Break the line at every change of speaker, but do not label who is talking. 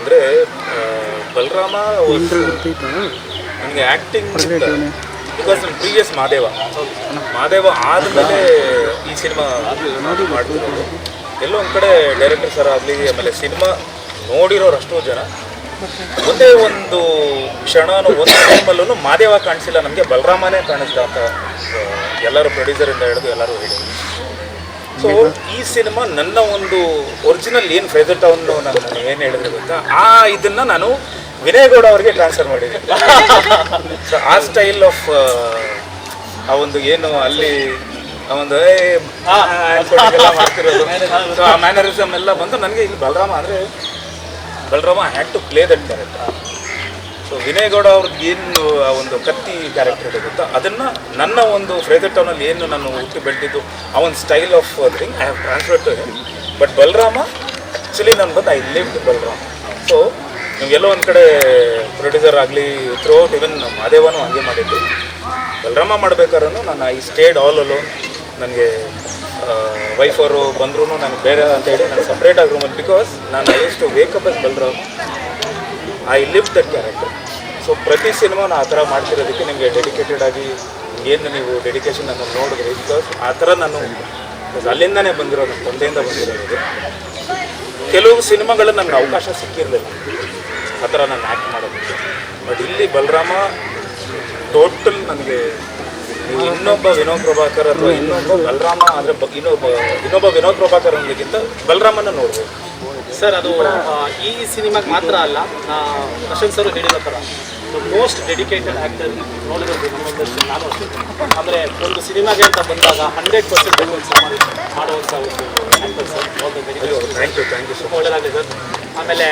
ಅಂದರೆ ಬಲರಾಮ ನನಗೆ acting because ನನ್ನ ಪ್ರೀವಿಯಸ್ ಮಾದೇವ ಆದಮೇಲೆ ಈ ಸಿನಿಮಾ ಮಾಡ್ತಿರೋದು. ಎಲ್ಲೋ ಒಂದು ಕಡೆ ಡೈರೆಕ್ಟರ್ ಸರ್ ಆಗಲಿ, ಆಮೇಲೆ ಸಿನಿಮಾ ನೋಡಿರೋರು ಅಷ್ಟೋ ಜನ ಒಂದೇ ಒಂದು ಕ್ಷಣನೂ ಒಂದು ಟೈಮಲ್ಲೂ ಮಾದೇವ ಕಾಣಿಸಿಲ್ಲ, ನಮಗೆ ಬಲರಾಮನೇ ಕಾಣಿಸ್ದ ಅಂತ ಎಲ್ಲರೂ ಪ್ರೊಡ್ಯೂಸರಿಂದ ಹಿಡಿದು ಎಲ್ಲರೂ ಹೇಳಿದ್ರು. ಸೊ ಈ ಸಿನಿಮಾ ನನ್ನ ಒಂದು ಒರಿಜಿನಲ್ ಏನು ಫೇಜರ್ ಟೌನ್ ನಾನು ಏನು ಹೇಳಿದ್ರೆ ಗೊತ್ತಾ, ಇದನ್ನು ನಾನು ವಿನಯ್ ಗೌಡ ಅವರಿಗೆ ಟ್ರಾನ್ಸ್ಫರ್ ಮಾಡಿದ್ದೀನಿ. ಸೊ ಆ ಸ್ಟೈಲ್ ಆಫ್ ಆ ಒಂದು ಏನು ಅಲ್ಲಿ ಆ ಒಂದು ಮಾಡ್ತಿರೋದು, ಸೊ ಆ ಮ್ಯಾನರಿಸಮ್ ಎಲ್ಲ ಬಂದು ನನಗೆ ಇಲ್ಲಿ Balarama had to play that character. So Vinay Gowda ಅವ್ರದ್ದು ಏನು ಆ ಒಂದು ಕತ್ತಿ ಕ್ಯಾರೆಕ್ಟರ್ ಇದೆ ಗೊತ್ತಾ, ಅದನ್ನು ನನ್ನ ಒಂದು ಫ್ರೇಜರ್ ಟೌನಲ್ಲಿ ಏನು ನಾನು ಹುಟ್ಟಿ ಬೆಳೆದಿದ್ದು ಆ ಒಂದು style of thing I have transfer to him. But Balarama actually ನಾನು ಬಂದು ಐ ಲಿವ್ಡ್ ಬಲರಾಮ. ಸೊ ಎಲ್ಲೋ ಒಂದು ಕಡೆ ಪ್ರೊಡ್ಯೂಸರ್ ಆಗಲಿ ಥ್ರೂಔಟ್ ಇವನ್ ಮಾದೇವನೂ ಹಾಗೆ ಮಾಡಿದ್ದು. ಬಲರಾಮ ಮಾಡಬೇಕಾದ್ರೂ ನಾನು ಐ ಸ್ಟೇಡ್ ಆಲ್ ಅಲೋನ್. ನನಗೆ ವೈಫ್ ಅವರು ಬಂದರೂ ನನಗೆ ಬೇರೆ ಅಂತೇಳಿ ನಾನು ಸಪ್ರೇಟಾಗಿ ರೂಮಲ್ಲಿ, ಬಿಕಾಸ್ ನಾನು I use to wake up as Balarama, I live that character. So ಪ್ರತಿ ಸಿನಿಮಾನ ಆ ಥರ ಮಾಡ್ತಿರೋದಕ್ಕೆ ನಿಮಗೆ ಡೆಡಿಕೇಟೆಡ್ ಆಗಿ ಏನು ನೀವು ಡೆಡಿಕೇಶನ್ ನಾನು ನೋಡಿದ್ರಿ, ಬಿಕಾಸ್ ಆ ಥರ ನಾನು ಅಲ್ಲಿಂದನೇ ಬಂದಿರೋದು, ನನ್ನ ತಂದೆಯಿಂದ ಬಂದಿರೋದು. ಕೆಲವು ಸಿನಿಮಾಗಳು ನನಗೆ ಅವಕಾಶ ಸಿಕ್ಕಿರಲಿಲ್ಲ ಆ ಥರ ನಾನು ಆ್ಯಕ್ಟ್ ಮಾಡೋದಕ್ಕೆ. ಬಟ್ ಇಲ್ಲಿ ಬಲರಾಮ ಟೋಟಲ್ ನನಗೆ ನೀವು ಇನ್ನೊಬ್ಬ ವಿನೋದ್ ಪ್ರಭಾಕರ್ ಅಥವಾ ಇನ್ನೊಬ್ಬ ಬಲರಾಮ ಅಂದರೆ ಇನ್ನೊಬ್ಬ ವಿನೋದ್ ಪ್ರಭಾಕರ್ ಅನ್ನೋದಕ್ಕಿಂತ ಬಲರಾಮನ ನೋಡ್ಬೋದು
ಸರ್. ಅದು ಈ ಸಿನಿಮಾಗೆ ಮಾತ್ರ ಅಲ್ಲ, ಪ್ರಶಾಂತ್ ಸರ್ ಹೇಳಿರೋ ಥರ ಮೋಸ್ಟ್ ಡೆಡಿಕೇಟೆಡ್ ಆ್ಯಕ್ಟರ್ ನೋಡಿರೋದು ನಮ್ಮೊಂದಷ್ಟು ನಾನು ಅಷ್ಟೇ. ಅಂದರೆ ಒಂದು ಸಿನಿಮಾಗೆ ಅಂತ ಬಂದಾಗ 100% ಮಾಡುವಂಥ ಒಂದು actor sir.
Thank you so
ಒಳ್ಳೆಯದಾಗಲಿ ಸರ್. ಆಮೇಲೆ